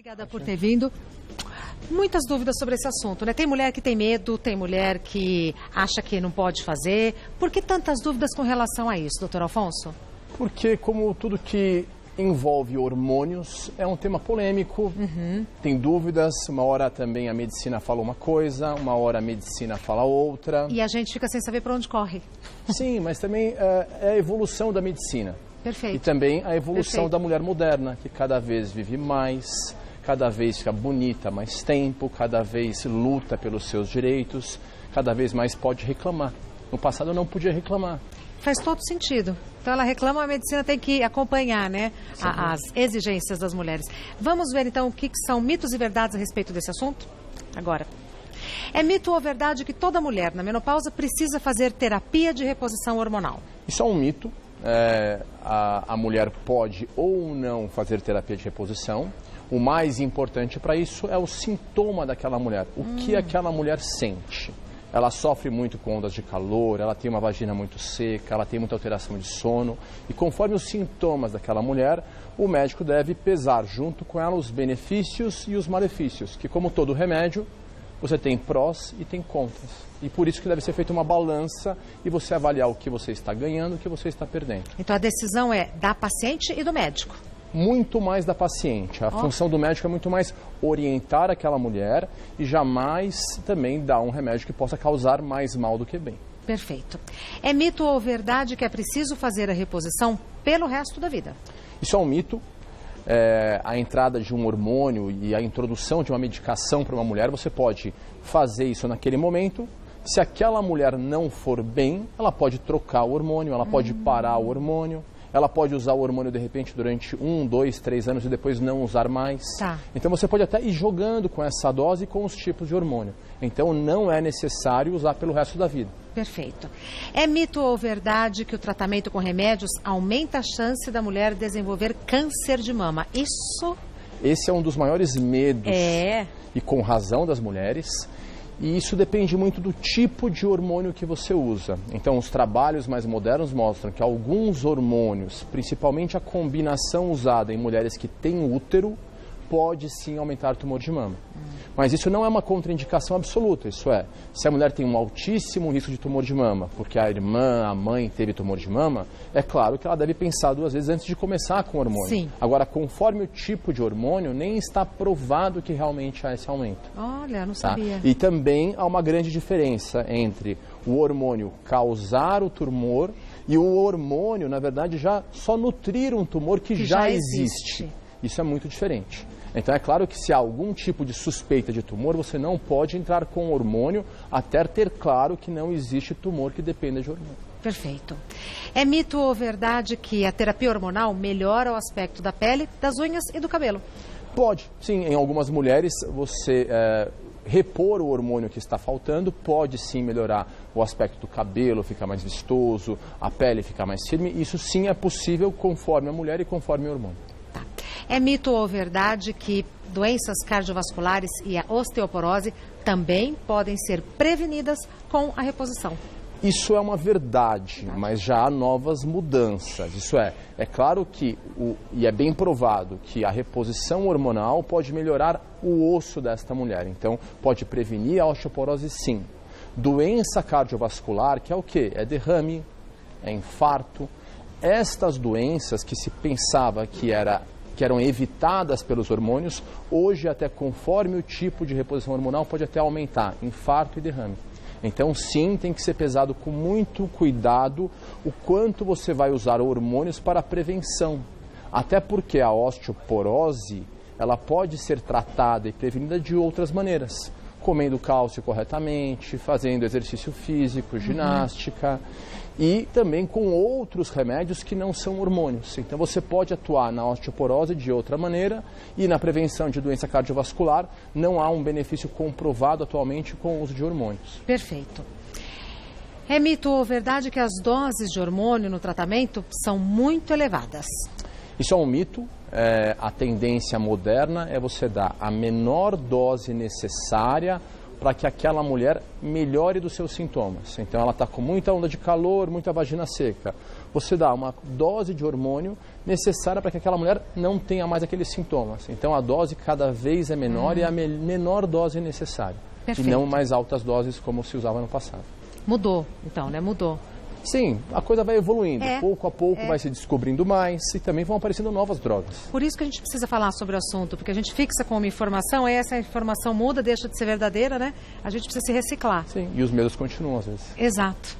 Obrigada por ter vindo. Muitas dúvidas sobre esse assunto, né? Tem mulher que tem medo, tem mulher que acha que não pode fazer. Por que tantas dúvidas com relação a isso, doutor Alfonso? Porque, como tudo que envolve hormônios, é um tema polêmico, tem dúvidas, uma hora também a medicina fala uma coisa, uma hora a medicina fala outra. E a gente fica sem saber para onde corre. Sim, mas também é a evolução da medicina. Perfeito. E também a evolução Perfeito. da mulher moderna, que cada vez vive mais, cada vez fica bonita mais tempo, cada vez luta pelos seus direitos, cada vez mais pode reclamar. No passado não podia reclamar. Faz todo sentido. Então ela reclama, a medicina tem que acompanhar, né, as exigências das mulheres. Vamos ver então o que são mitos e verdades a respeito desse assunto? Agora. É mito ou verdade que toda mulher na menopausa precisa fazer terapia de reposição hormonal? Isso é um mito. A mulher pode ou não fazer terapia de reposição. O mais importante para isso é o sintoma daquela mulher. O que aquela mulher sente. Ela sofre muito com ondas de calor, ela tem uma vagina muito seca, ela tem muita alteração de sono. E conforme os sintomas daquela mulher, o médico deve pesar junto com ela os benefícios e os malefícios. Que, como todo remédio, você tem prós e tem contras. E por isso que deve ser feita uma balança e você avaliar o que você está ganhando e o que você está perdendo. Então a decisão é da paciente e do médico? Muito mais da paciente. A função do médico é muito mais orientar aquela mulher e jamais também dar um remédio que possa causar mais mal do que bem. Perfeito. É mito ou verdade que é preciso fazer a reposição pelo resto da vida? Isso é um mito. A entrada de um hormônio e a introdução de uma medicação para uma mulher, você pode fazer isso naquele momento. Se aquela mulher não for bem, ela pode trocar o hormônio, ela pode parar o hormônio. Ela pode usar o hormônio, de repente, durante 1, 2, 3 anos e depois não usar mais. Tá. Então, você pode até ir jogando com essa dose e com os tipos de hormônio. Então, não é necessário usar pelo resto da vida. Perfeito. É mito ou verdade que o tratamento com remédios aumenta a chance da mulher desenvolver câncer de mama? Esse é um dos maiores medos, e com razão, das mulheres. E isso depende muito do tipo de hormônio que você usa. Então, os trabalhos mais modernos mostram que alguns hormônios, principalmente a combinação usada em mulheres que têm útero, pode sim aumentar o tumor de mama. Mas isso não é uma contraindicação absoluta, isso é, se a mulher tem um altíssimo risco de tumor de mama, porque a irmã, a mãe teve tumor de mama, é claro que ela deve pensar 2 vezes antes de começar com o hormônio. Sim. Agora, conforme o tipo de hormônio, nem está provado que realmente há esse aumento. Olha, não sabia. E também há uma grande diferença entre o hormônio causar o tumor e o hormônio, na verdade, já só nutrir um tumor que já existe. Isso é muito diferente. Então, é claro que se há algum tipo de suspeita de tumor, você não pode entrar com hormônio até ter claro que não existe tumor que dependa de hormônio. Perfeito. É mito ou verdade que a terapia hormonal melhora o aspecto da pele, das unhas e do cabelo? Pode, sim. Em algumas mulheres, você repor o hormônio que está faltando pode sim melhorar o aspecto do cabelo, ficar mais vistoso, a pele ficar mais firme. Isso sim é possível conforme a mulher e conforme o hormônio. Tá. É mito ou verdade que doenças cardiovasculares e a osteoporose também podem ser prevenidas com a reposição? Isso é uma verdade, mas já há novas mudanças. Isso é claro que, e é bem provado, que a reposição hormonal pode melhorar o osso desta mulher. Então, pode prevenir a osteoporose, sim. Doença cardiovascular, que é o quê? É derrame, é infarto. Estas doenças que se pensava que eram evitadas pelos hormônios, hoje, até conforme o tipo de reposição hormonal, pode até aumentar infarto e derrame. Então, sim, tem que ser pesado com muito cuidado o quanto você vai usar hormônios para a prevenção. Até porque a osteoporose, ela pode ser tratada e prevenida de outras maneiras. Comendo cálcio corretamente, fazendo exercício físico, ginástica e também com outros remédios que não são hormônios. Então você pode atuar na osteoporose de outra maneira e na prevenção de doença cardiovascular não há um benefício comprovado atualmente com o uso de hormônios. Perfeito. É mito ou verdade que as doses de hormônio no tratamento são muito elevadas? Isso é um mito. A tendência moderna é você dar a menor dose necessária para que aquela mulher melhore dos seus sintomas. Então ela está com muita onda de calor, muita vagina seca. Você dá uma dose de hormônio necessária para que aquela mulher não tenha mais aqueles sintomas. Então a dose cada vez é menor e é a menor dose necessária. Perfeito. E não mais altas doses como se usava no passado. Mudou, então, né? Mudou. Sim, a coisa vai evoluindo. Pouco a pouco vai se descobrindo mais e também vão aparecendo novas drogas. Por isso que a gente precisa falar sobre o assunto, porque a gente fixa com uma informação, aí essa informação muda, deixa de ser verdadeira, né? A gente precisa se reciclar. Sim, e os medos continuam às vezes. Exato.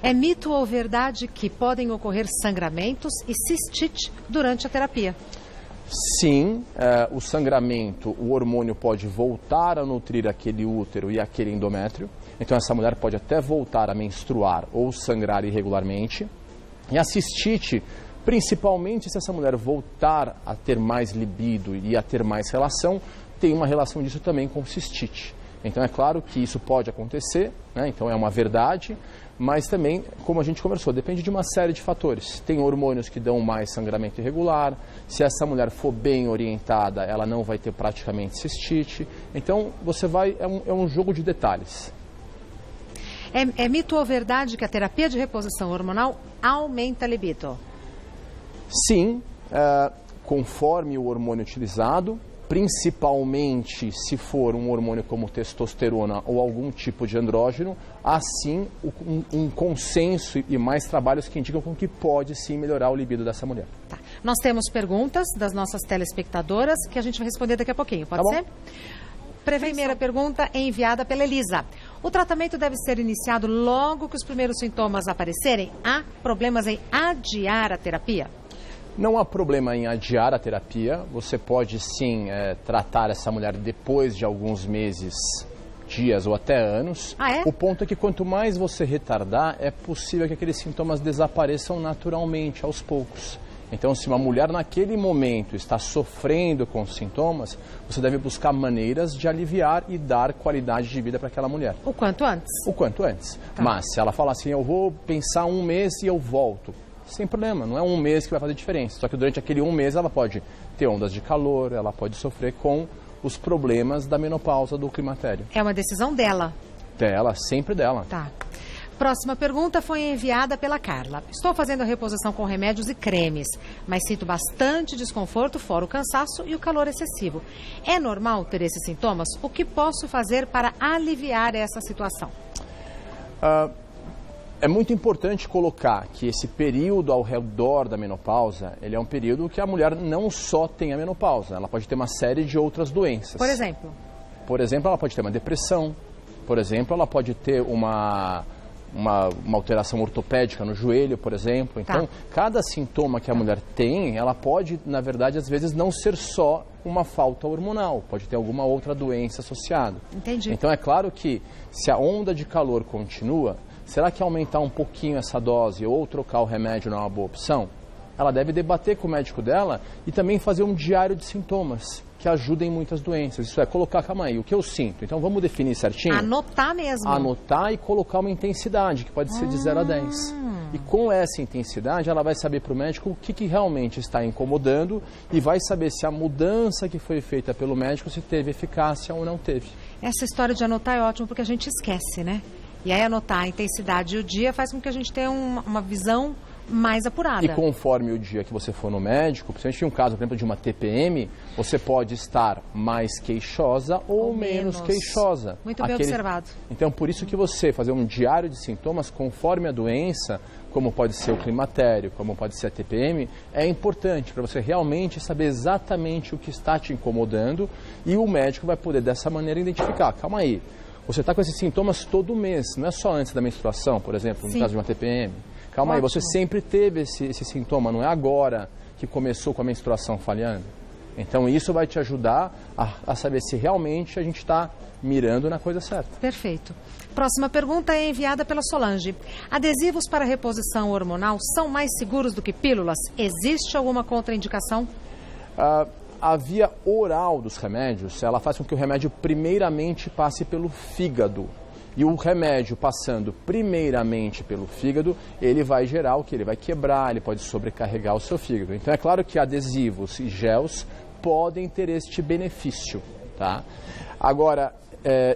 É mito ou verdade que podem ocorrer sangramentos e cistite durante a terapia? Sim, o sangramento, o hormônio pode voltar a nutrir aquele útero e aquele endométrio. Então essa mulher pode até voltar a menstruar ou sangrar irregularmente. E a cistite, principalmente se essa mulher voltar a ter mais libido e a ter mais relação, tem uma relação disso também com cistite. Então é claro que isso pode acontecer, né? Então é uma verdade, mas também, como a gente conversou, depende de uma série de fatores. Tem hormônios que dão mais sangramento irregular, se essa mulher for bem orientada, ela não vai ter praticamente cistite. Então você vai, é um jogo de detalhes. É mito ou verdade que a terapia de reposição hormonal aumenta a libido? Sim, conforme o hormônio utilizado, principalmente se for um hormônio como testosterona ou algum tipo de andrógeno, há sim um consenso e mais trabalhos que indicam com que pode sim melhorar o libido dessa mulher. Tá. Nós temos perguntas das nossas telespectadoras que a gente vai responder daqui a pouquinho, pode ser? Primeira pergunta é enviada pela Elisa. O tratamento deve ser iniciado logo que os primeiros sintomas aparecerem? Há problemas em adiar a terapia? Não há problema em adiar a terapia. Você pode sim tratar essa mulher depois de alguns meses, dias ou até anos. O ponto é que quanto mais você retardar, é possível que aqueles sintomas desapareçam naturalmente, aos poucos. Então, se uma mulher naquele momento está sofrendo com sintomas, você deve buscar maneiras de aliviar e dar qualidade de vida para aquela mulher. O quanto antes? O quanto antes. Tá. Mas se ela falar assim, eu vou pensar um mês e eu volto, sem problema, não é um mês que vai fazer diferença. Só que durante aquele um mês ela pode ter ondas de calor, ela pode sofrer com os problemas da menopausa, do climatério. É uma decisão dela? Dela, sempre dela. Tá. Próxima pergunta foi enviada pela Carla. Estou fazendo a reposição com remédios e cremes, mas sinto bastante desconforto, fora o cansaço e o calor excessivo. É normal ter esses sintomas? O que posso fazer para aliviar essa situação? É muito importante colocar que esse período ao redor da menopausa, ele é um período que a mulher não só tem a menopausa, ela pode ter uma série de outras doenças. Por exemplo? Por exemplo, ela pode ter uma depressão, por exemplo, ela pode ter uma alteração ortopédica no joelho, por exemplo. Então, cada sintoma que a mulher tem, ela pode, na verdade, às vezes não ser só uma falta hormonal, pode ter alguma outra doença associada. Entendi. Então, é claro que se a onda de calor continua, será que aumentar um pouquinho essa dose ou trocar o remédio não é uma boa opção? Ela deve debater com o médico dela e também fazer um diário de sintomas que ajudem muitas doenças. Isso é, colocar, calma aí, o que eu sinto? Então vamos definir certinho? Anotar mesmo. Anotar e colocar uma intensidade, que pode ser de 0 a 10. E com essa intensidade, ela vai saber para o médico o que realmente está incomodando e vai saber se a mudança que foi feita pelo médico se teve eficácia ou não teve. Essa história de anotar é ótimo porque a gente esquece, né? E aí anotar a intensidade e o dia faz com que a gente tenha uma visão mais apurada. E conforme o dia que você for no médico, principalmente em um caso, por exemplo, de uma TPM, você pode estar mais queixosa ou menos queixosa. Muito bem observado. Então, por isso que você fazer um diário de sintomas conforme a doença, como pode ser o climatério, como pode ser a TPM, é importante para você realmente saber exatamente o que está te incomodando e o médico vai poder dessa maneira identificar. Calma aí, você está com esses sintomas todo mês, não é só antes da menstruação, por exemplo, no caso de uma TPM. Calma aí, você sempre teve esse sintoma, não é agora que começou com a menstruação falhando. Então isso vai te ajudar a saber se realmente a gente está mirando na coisa certa. Perfeito. Próxima pergunta é enviada pela Solange. Adesivos para reposição hormonal são mais seguros do que pílulas? Existe alguma contraindicação? A via oral dos remédios, ela faz com que o remédio primeiramente passe pelo fígado. E o remédio passando primeiramente pelo fígado, ele vai gerar o que? Ele vai quebrar, ele pode sobrecarregar o seu fígado. Então é claro que adesivos e gels podem ter este benefício, tá? Agora,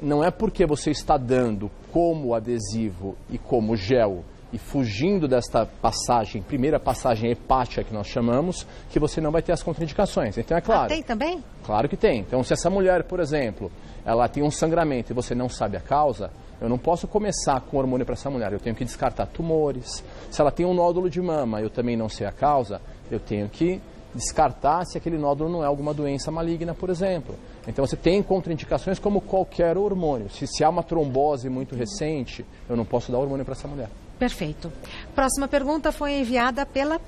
não é porque você está dando como adesivo e como gel e fugindo desta passagem, primeira passagem hepática que nós chamamos, que você não vai ter as contraindicações. Então é claro. Tem também? Claro que tem. Então se essa mulher, por exemplo, ela tem um sangramento e você não sabe a causa, eu não posso começar com hormônio para essa mulher. Eu tenho que descartar tumores. Se ela tem um nódulo de mama e eu também não sei a causa, eu tenho que descartar se aquele nódulo não é alguma doença maligna, por exemplo. Então você tem contraindicações como qualquer hormônio. Se há uma trombose muito recente, eu não posso dar hormônio para essa mulher. Perfeito. Próxima pergunta foi enviada pela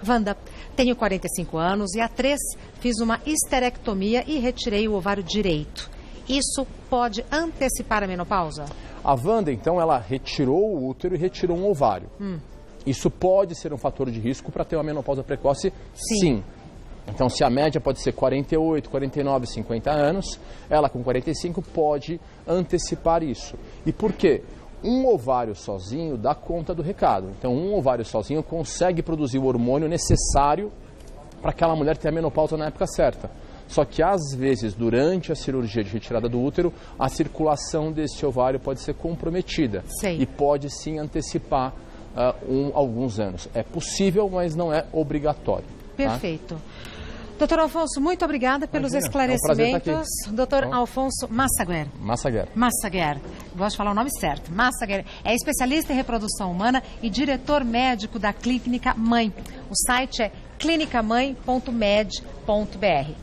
Wanda. Tenho 45 anos e há 3 fiz uma histerectomia e retirei o ovário direito. Isso pode antecipar a menopausa? A Wanda, então, ela retirou o útero e retirou um ovário. Isso pode ser um fator de risco para ter uma menopausa precoce? Sim. Então, se a média pode ser 48, 49, 50 anos, ela com 45 pode antecipar isso. E por quê? Um ovário sozinho dá conta do recado. Então, um ovário sozinho consegue produzir o hormônio necessário para aquela mulher ter a menopausa na época certa. Só que, às vezes, durante a cirurgia de retirada do útero, a circulação desse ovário pode ser comprometida. Sei. E pode, sim, antecipar alguns anos. É possível, mas não é obrigatório. Perfeito. Tá? Doutor Alfonso, muito obrigada pelos esclarecimentos. Doutor Alfonso Massaguer. Gosto de falar o nome certo. Massaguer é especialista em reprodução humana e diretor médico da Clínica Mãe. O site é clinicamãe.med.br.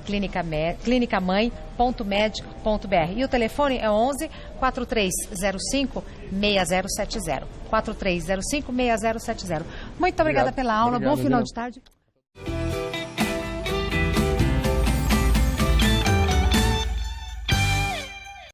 clinicamãe.med.br. E o telefone é 11 4305 6070. 4305 6070. Muito obrigada pela aula. Bom final de tarde.